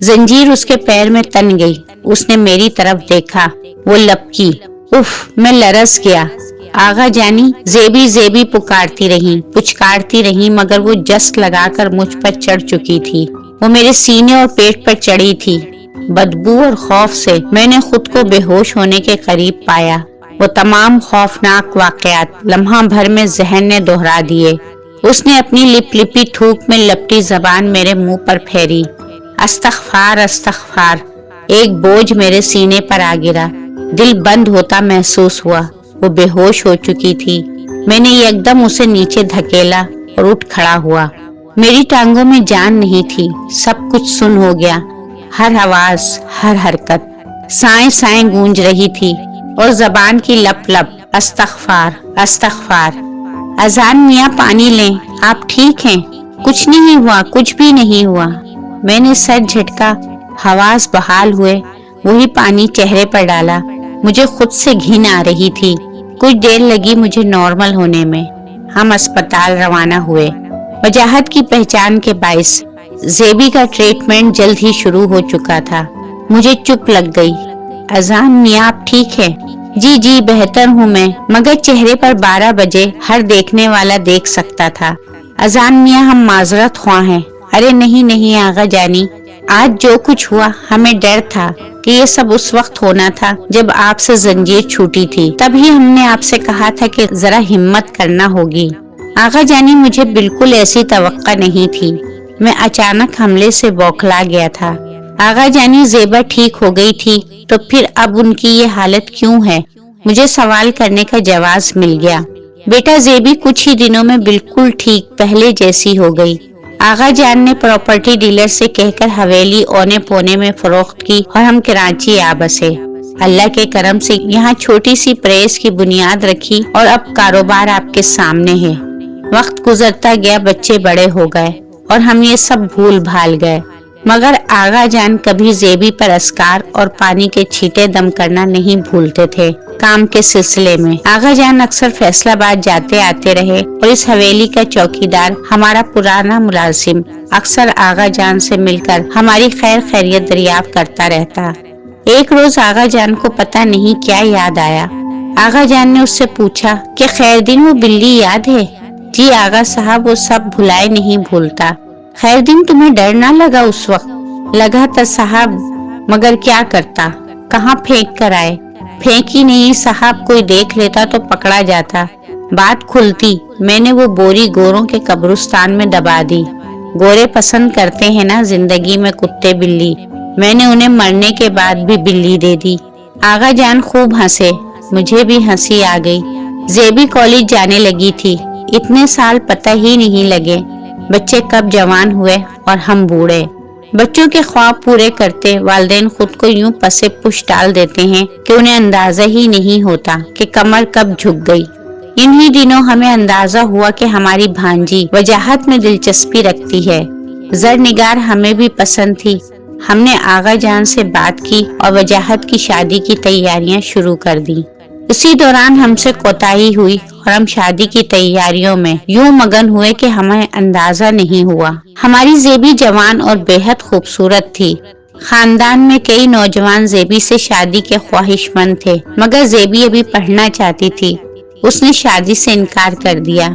زنجیر اس کے پیر میں تن گئی۔ اس نے میری طرف دیکھا، وہ لپکی۔ اف، میں لرز گیا۔ آغا جانی زیبی زیبی پکارتی رہی، پچکارتی رہی، مگر وہ جس لگا کر مجھ پر چڑھ چکی تھی۔ وہ میرے سینے اور پیٹ پر چڑھی تھی۔ بدبو اور خوف سے میں نے خود کو بے ہوش ہونے کے قریب پایا۔ وہ تمام خوفناک واقعات لمحہ بھر میں ذہن نے دہرا دیے۔ اس نے اپنی لپ لپی تھوک میں لپٹی زبان میرے منہ پر پھیری۔ استغفار استغفار۔ ایک بوجھ میرے سینے پر آ گرا، دل بند ہوتا محسوس ہوا۔ وہ بے ہوش ہو چکی تھی۔ میں نے یکدم اسے نیچے دھکیلا اور اٹھ کھڑا ہوا۔ میری ٹانگوں میں جان نہیں تھی، سب کچھ سن ہو گیا۔ ہر آواز، ہر حرکت سائیں سائیں گونج رہی تھی اور زبان کی لپ لپ استغفار استغفار۔ اذان میاں پانی لیں، آپ ٹھیک ہیں؟ کچھ نہیں ہوا، کچھ بھی نہیں ہوا۔ میں نے سر جھٹکا، حواس بحال ہوئے، وہی پانی چہرے پر ڈالا۔ مجھے خود سے گھن آ رہی تھی۔ کچھ دیر لگی مجھے نارمل ہونے میں۔ ہم اسپتال روانہ ہوئے۔ وجاہت کی پہچان کے باعث زیبی کا ٹریٹمنٹ جلد ہی شروع ہو چکا تھا۔ مجھے چپ لگ گئی۔ اذان میاں آپ ٹھیک ہے؟ جی جی بہتر ہوں میں، مگر چہرے پر 12 بجے ہر دیکھنے والا دیکھ سکتا تھا۔ اذان میاں ہم معذرت خواہ ہیں۔ ارے نہیں نہیں آغا جانی، آج جو کچھ ہوا ہمیں ڈر تھا کہ یہ سب اس وقت ہونا تھا جب آپ سے زنجیر چھوٹی تھی، تبھی ہم نے آپ سے کہا تھا کہ ذرا ہمت کرنا ہوگی۔ آغا جانی مجھے بالکل ایسی توقع نہیں تھی۔ میں اچانک حملے سے بوکھلا گیا تھا۔ آغا جانی زیبا ٹھیک ہو گئی تھی تو پھر اب ان کی یہ حالت کیوں ہے؟ مجھے سوال کرنے کا جواز مل گیا۔ بیٹا زیبی کچھ ہی دنوں میں بالکل ٹھیک پہلے جیسی ہو گئی۔ آغا جان نے پراپرٹی ڈیلر سے کہہ کر حویلی اونے پونے میں فروخت کی اور ہم کراچی آ بسے۔ اللہ کے کرم سے یہاں چھوٹی سی پریس کی بنیاد رکھی اور اب کاروبار آپ کے سامنے ہے۔ وقت گزرتا گیا، بچے بڑے ہو گئے اور ہم یہ سب بھول بھال گئے، مگر آغا جان کبھی زیبی پر اسکار اور پانی کے چھینٹے دم کرنا نہیں بھولتے تھے۔ کام کے سلسلے میں آغا جان اکثر فیصل آباد جاتے آتے رہے اور اس حویلی کا چوکیدار ہمارا پرانا ملازم اکثر آغا جان سے مل کر ہماری خیر خیریت دریافت کرتا رہتا۔ ایک روز آغا جان کو پتہ نہیں کیا یاد آیا۔ آغا جان نے اس سے پوچھا کہ خیر دن وہ بلی یاد ہے؟ جی آغا صاحب، وہ سب بھلائے نہیں بھولتا۔ خیر دن تمہیں ڈر نہ لگا اس وقت؟ لگا تھا صاحب، مگر کیا کرتا، کہاں پھینک کر آئے؟ پھینکی نہیں صاحب، کوئی دیکھ لیتا تو پکڑا جاتا۔ بات کھلتی، میں نے وہ بوری گوروں کے قبرستان میں دبا دی۔ گورے پسند کرتے ہیں نا زندگی میں کتے بلی، میں نے انہیں مرنے کے بعد بھی بلی دے دی۔ آغا جان خوب ہنسے، مجھے بھی ہنسی آ گئی۔ زیبی کالج جانے لگی تھی۔ اتنے سال پتہ ہی نہیں لگے، بچے کب جوان ہوئے اور ہم بوڑھے۔ بچوں کے خواب پورے کرتے والدین خود کو یوں پسے پش ڈال دیتے ہیں کہ انہیں اندازہ ہی نہیں ہوتا کہ کمر کب جھک گئی۔ انہی دنوں ہمیں اندازہ ہوا کہ ہماری بھانجی وجاہت میں دلچسپی رکھتی ہے۔ زرنگار ہمیں بھی پسند تھی۔ ہم نے آغا جان سے بات کی اور وجاہت کی شادی کی تیاریاں شروع کر دی۔ اسی دوران ہم سے کوتاہی ہوئی اور ہم شادی کی تیاریوں میں یوں مگن ہوئے کہ ہمیں اندازہ نہیں ہوا۔ ہماری زیبی جوان اور بے حد خوبصورت تھی۔ خاندان میں کئی نوجوان زیبی سے شادی کے خواہش مند تھے، مگر زیبی ابھی پڑھنا چاہتی تھی۔ اس نے شادی سے انکار کر دیا۔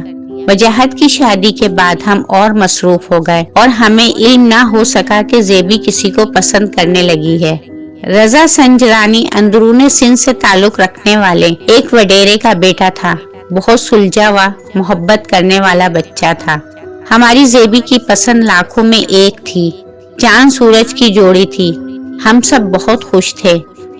وجاہت کی شادی کے بعد ہم اور مصروف ہو گئے اور ہمیں علم نہ ہو سکا کہ زیبی کسی کو پسند کرنے لگی ہے۔ رضا سنجرانی اندرون سندھ سے تعلق رکھنے والے ایک وڈیرے کا بیٹا تھا۔ بہت سلجھا ہوا، محبت کرنے والا بچہ تھا۔ ہماری زیبی کی پسند لاکھوں میں ایک تھی، چاند سورج کی جوڑی تھی۔ ہم سب بہت خوش تھے۔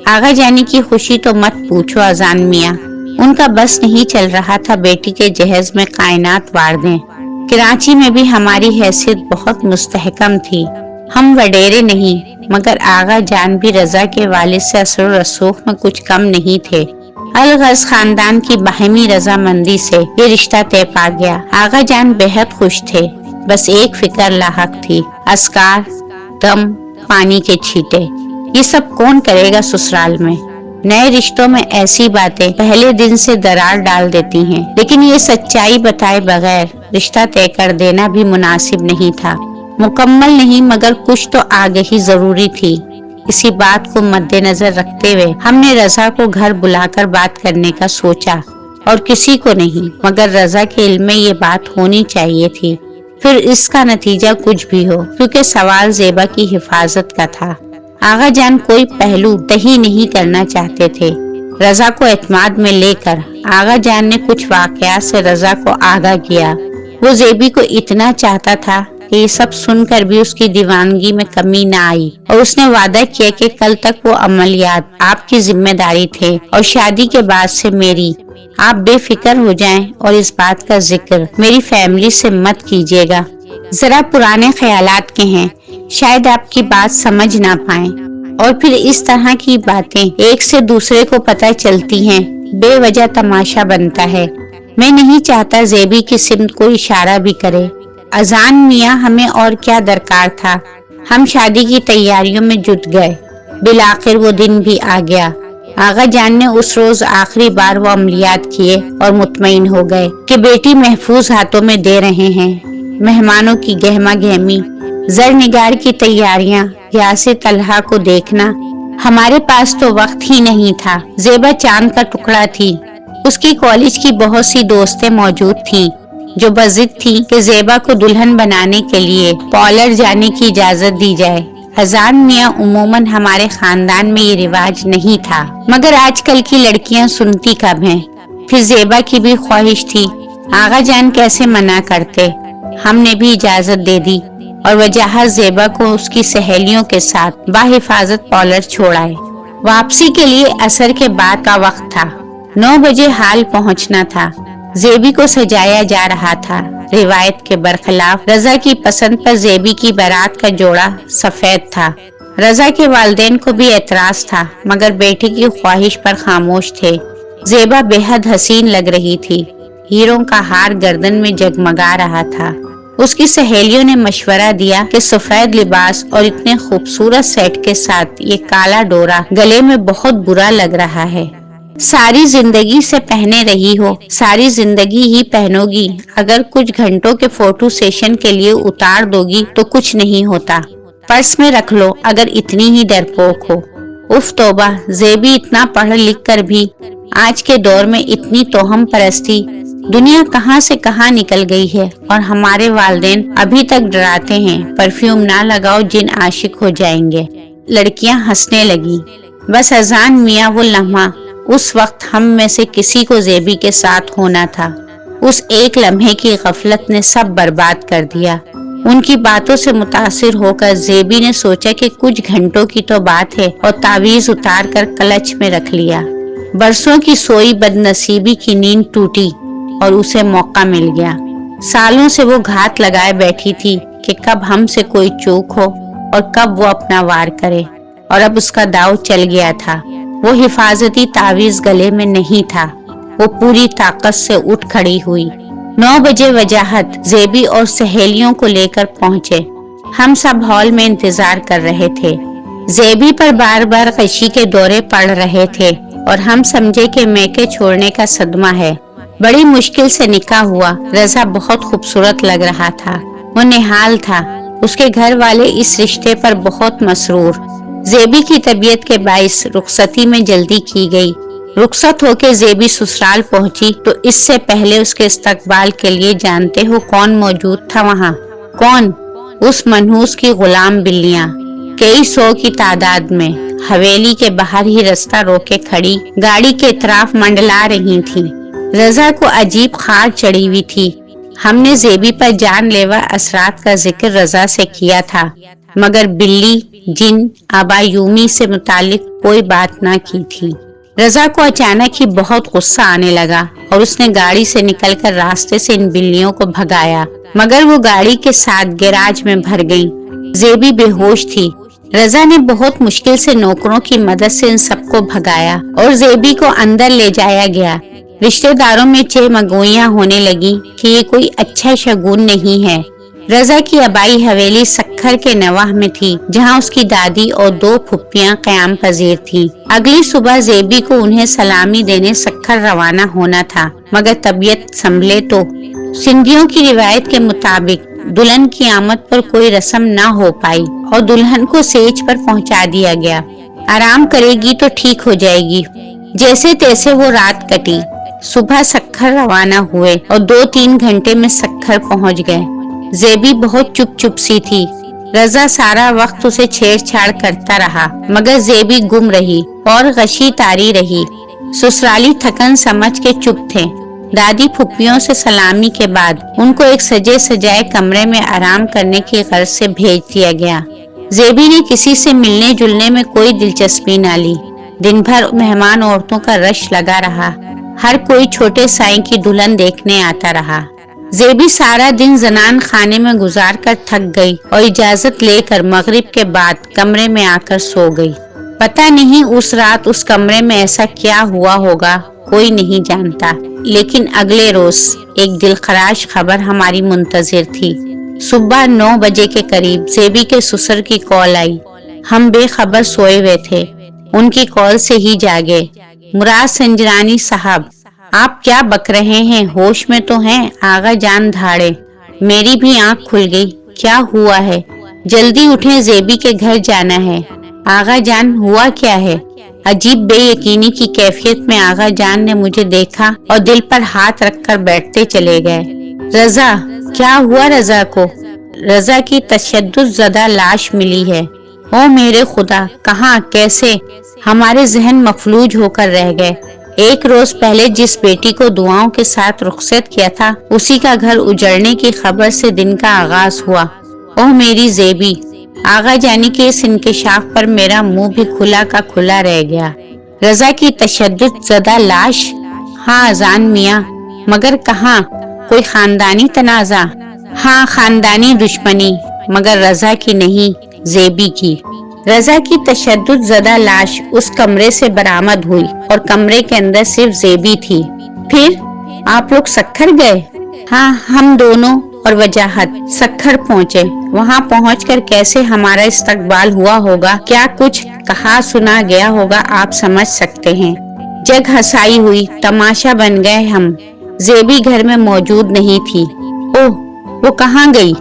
آغا جانی کی خوشی تو مت پوچھو اذان میاں، ان کا بس نہیں چل رہا تھا بیٹی کے جہیز میں کائنات وار دیں۔ کراچی میں بھی ہماری حیثیت بہت مستحکم تھی۔ ہم وڈیرے نہیں، مگر آغا جان بھی رضا کے والد سے اثر و رسوخ میں کچھ کم نہیں تھے۔ الغرض خاندان کی باہمی رضامندی سے یہ رشتہ طے پا گیا۔ آغا جان بے حد خوش تھے، بس ایک فکر لاحق تھی، اسکار، دم، پانی کے چھینٹے۔ یہ سب کون کرے گا سسرال میں؟ نئے رشتوں میں ایسی باتیں پہلے دن سے درار ڈال دیتی ہیں، لیکن یہ سچائی بتائے بغیر رشتہ طے کر دینا بھی مناسب نہیں تھا۔ मुकम्मल नहीं मगर कुछ तो आगाही जरूरी थी। इसी बात को मद्देनजर रखते हुए हमने रजा को घर बुलाकर बात करने का सोचा और किसी को नहीं मगर रजा के इल्म में ये बात होनी चाहिए थी, फिर इसका नतीजा कुछ भी हो, क्योंकि सवाल ज़ेबा की हिफाजत का था। आगा जान कोई पहलू तही नहीं करना चाहते थे। रजा को एतमाद में लेकर आगा जान ने कुछ वाकयात से रजा को आगाह किया। वो ज़ेबी को इतना चाहता था कि ये सब सुनकर भी उसकी दीवानगी में कमी न आई और उसने वादा किया कि कल तक वो अमलियात आपकी जिम्मेदारी थे और शादी के बाद से मेरी। आप बेफिक्र हो जाएं और इस बात का जिक्र मेरी फैमिली से मत कीजिएगा। जरा पुराने ख्यालात के हैं, शायद आपकी बात समझ ना पाए और फिर इस तरह की बातें एक से दूसरे को पता चलती हैं, बेवजह तमाशा बनता है। मैं नहीं चाहता ज़ेबी की सिमत कोई इशारा भी करे। अजान मियाँ हमें और क्या दरकार था। हम शादी की तैयारियों में जुट गए। बिलाखिर वो दिन भी आ गया। आगा जान ने उस रोज आखिरी बार वो अमलियात किए और मुतमईन हो गए कि बेटी महफूज हाथों में दे रहे हैं। मेहमानों की गहमा गहमी, जरनिगार की तैयारियां, यासिर तलहा को देखना। हमारे पास तो वक्त ही नहीं था। ज़ेबा चांद का टुकड़ा थी। उसकी कॉलेज की बहुत सी दोस्तें मौजूद थीं जो बज़िद थी कि ज़ेबा को दुल्हन बनाने के लिए पॉलर जाने की इजाजत दी जाए। अजान मियाँ उमूमन हमारे खानदान में ये रिवाज नहीं था, मगर आजकल की लड़कियां सुनती कब हैं। फिर ज़ेबा की भी ख्वाहिश थी, आगा जान कैसे मना करते। हमने भी इजाजत दे दी और वजाहत ज़ेबा को उसकी सहेलियों के साथ बाहिफाजत पॉलर छोड़ाए। वापसी के लिए असर के बाद का वक्त था। 9 बजे हाल पहुंचना था। ज़ेबी को सजाया जा रहा था। रिवायत के बरखिलाफ रजा की पसंद पर ज़ेबी की बारात का जोड़ा सफेद था। रजा के वालिदैन को भी एतराज था, मगर बेटे की ख्वाहिश पर खामोश थे। ज़ेबा बेहद हसीन लग रही थी। हीरों का हार गर्दन में जगमगा रहा था। उसकी सहेलियों ने मशवरा दिया कि सफेद लिबास और इतने खूबसूरत सेट के साथ ये काला डोरा गले में बहुत बुरा लग रहा है। सारी जिंदगी से पहने रही हो, सारी जिंदगी ही पहनोगी। अगर कुछ घंटों के फोटो सेशन के लिए उतार दोगी तो कुछ नहीं होता। पर्स में रख लो अगर इतनी ही डरपोक हो। उफ तौबा, ज़ेबी इतना पढ़ लिख कर भी आज के दौर में इतनी तोहम परस्ती। दुनिया कहाँ से कहाँ निकल गई है और हमारे वालिदैन अभी तक डराते हैं, परफ्यूम ना लगाओ जिन आशिक हो जाएंगे। लड़कियां हंसने लगी। बस अजान मियाँ वो लम्हा, उस वक्त हम में से किसी को ज़ेबी के साथ होना था। उस एक लम्हे की गफलत ने सब बर्बाद कर दिया। उनकी बातों से मुतासिर होकर ज़ेबी ने सोचा कि कुछ घंटों की तो बात है और तावीज उतार कर क्लच में रख लिया। बरसों की सोई बदनसीबी की नींद टूटी और उसे मौका मिल गया। सालों से वो घात लगाए बैठी थी कि कब हमसे कोई चूक हो और कब वो अपना वार करे, और अब उसका दाव चल गया था। वो हिफाजती तावीज गले में नहीं था। वो पूरी ताकत से उठ खड़ी हुई। 9 बजे वजाहत ज़ेबी और सहेलियों को लेकर पहुंचे। हम सब हॉल में इंतजार कर रहे थे। ज़ेबी पर बार बार कशी के दौरे पड़ रहे थे और हम समझे कि मैके छोड़ने का सदमा है। बड़ी मुश्किल से निकाह हुआ। रजा बहुत खूबसूरत लग रहा था। वो निहाल था। उसके घर वाले इस रिश्ते पर बहुत मसरूर। ज़ेबी की तबीयत के बाइस रुखसती में जल्दी की गई। रुखसत होके ज़ेबी ससुराल पहुंची तो इससे पहले उसके इस्तकबाल के लिए जानते हो कौन मौजूद था वहाँ? कौन? उस मनहूस की गुलाम बिल्लियाँ कई 100 की तादाद में हवेली के बाहर ही रास्ता रोके खड़ी गाड़ी के तरफ मंडला रही थी। रजा को अजीब खार चढ़ी हुई थी। हमने ज़ेबी पर जानलेवा असरात का जिक्र रजा से किया था, मगर बिल्ली, जिन, आबायूमी से मुतालिक कोई बात ना की थी। रजा को अचानक ही बहुत गुस्सा आने लगा और उसने गाड़ी से निकलकर रास्ते से इन बिल्लियों को भगाया, मगर वो गाड़ी के साथ गैराज में भर गईं। ज़ेबी बेहोश थी। रजा ने बहुत मुश्किल से नौकरों की मदद से इन सबको भगाया और ज़ेबी को अंदर ले जाया गया। रिश्तेदारों में चहमगोइयां होने लगी कि ये कोई अच्छा शगुन नहीं है। रजा की आबाई हवेली सक्खर के नवाह में थी, जहां उसकी दादी और 2 फुप्पियां क़याम पजीर थीं। अगली सुबह ज़ेबी को उन्हें सलामी देने सक्खर रवाना होना था, मगर तबीयत संभले तो। सिंधियों की रिवायत के मुताबिक दुल्हन की आमद पर कोई रस्म ना हो पाई और दुल्हन को सेज पर पहुंचा दिया गया। आराम करेगी तो ठीक हो जाएगी। जैसे तैसे वो रात कटी। सुबह सक्खर रवाना हुए और 2-3 घंटे में सक्खर पहुंच गए। ज़ेबी बहुत चुप सी थी। रजा सारा वक्त उसे छेड़छाड़ करता रहा, मगर ज़ेबी गुम रही और गशी तारी रही। ससुराली थकन समझ के चुप थे। दादी फुप्पियों से सलामी के बाद उनको एक सजे सजाए कमरे में आराम करने की गर्ज से भेज दिया गया। ज़ेबी ने किसी से मिलने जुलने में कोई दिलचस्पी न ली। दिन भर मेहमान औरतों का रश लगा रहा। हर कोई छोटे साईं की दुल्हन देखने आता रहा। ज़ेबी सारा दिन जनान खाने में गुजार कर थक गई और इजाजत लेकर मगरिब के बाद कमरे में आकर सो गई। पता नहीं उस रात उस कमरे में ऐसा क्या हुआ होगा, कोई नहीं जानता। लेकिन अगले रोज एक दिलखराश खबर हमारी मुंतजिर थी। सुबह 9 बजे के करीब ज़ेबी के ससुर की कॉल आई। हम बेखबर सोए हुए थे, उनकी कॉल से ही जागे। मुराद संजरानी साहब, आप क्या बक रहे हैं, होश में तो हैं? आगा जान धाड़े। मेरी भी आंख खुल गई। क्या हुआ है? जल्दी उठें, ज़ेबी के घर जाना है। आगा जान, हुआ क्या है? अजीब बेयकीनी की कैफियत में आगा जान ने मुझे देखा और दिल पर हाथ रखकर बैठते चले गए। रजा, क्या हुआ रजा को? रजा की तशद्दुद-ज़दा लाश मिली है। ओ मेरे खुदा, कहाँ, कैसे? हमारे जहन मफलूज होकर रह गए। एक रोज पहले जिस बेटी को दुआओं के साथ रुखसत किया था, उसी का घर उजड़ने की खबर से दिन का आगाज हुआ। ओह मेरी ज़ेबी। आगा जानी के इस इंकिशाफ पर मेरा मुंह भी खुला का खुला रह गया। रजा की तशद्दुद-ज़दा लाश? हाँ अजान मियाँ, मगर कहाँ? कोई खानदानी तनाज़ा? हाँ खानदानी दुश्मनी, मगर रजा की नहीं, ज़ेबी की। रजा की तशद्दुद-ज़दा लाश उस कमरे से बरामद हुई और कमरे के अंदर सिर्फ ज़ेबी थी। फिर आप लोग सक्खर गए? हाँ हम दोनों और वजाहत सक्खर पहुँचे। वहाँ पहुँचकर कैसे हमारा इस्तकबाल हुआ होगा, क्या कुछ कहा सुना गया होगा, आप समझ सकते हैं। जग हंसाई हुई, तमाशा बन गए हम। ज़ेबी घर में मौजूद नहीं थी। ओह, वो कहाँ गई?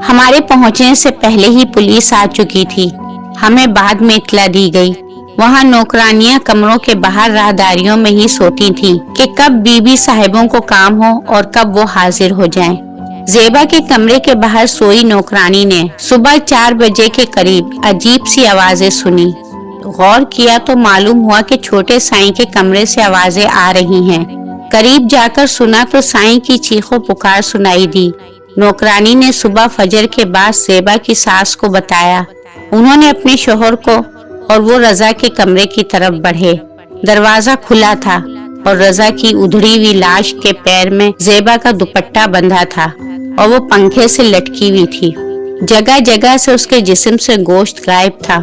हमारे पहुँचने से पहले ही पुलिस आ चुकी थी। हमें बाद में इत्तला दी गई। वहाँ नौकरानियां कमरों के बाहर राहदारियों में ही सोती थीं कि कब बीबी साहिबों को काम हो और कब वो हाजिर हो जाएं। ज़ेबा के कमरे के बाहर सोई नौकरानी ने सुबह 4 बजे के करीब अजीब सी आवाजें सुनी। गौर किया तो मालूम हुआ कि छोटे साईं के कमरे से आवाजें आ रही हैं। करीब जाकर सुना तो साईं की चीखों पुकार सुनाई दी। नौकरानी ने सुबह फजर के बाद ज़ेबा की सास को बताया। उन्होंने अपने शोहर को और वो रजा के कमरे की तरफ बढ़े। दरवाजा खुला था और रजा की उधड़ी हुई लाश के पैर में ज़ेबा का दुपट्टा बंधा था और वो पंखे से लटकी हुई थी। जगह जगह से उसके जिस्म से गोश्त गायब था।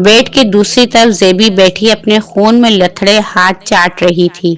बेड के दूसरी तरफ ज़ेबी बैठी अपने खून में लथड़े हाथ चाट रही थी।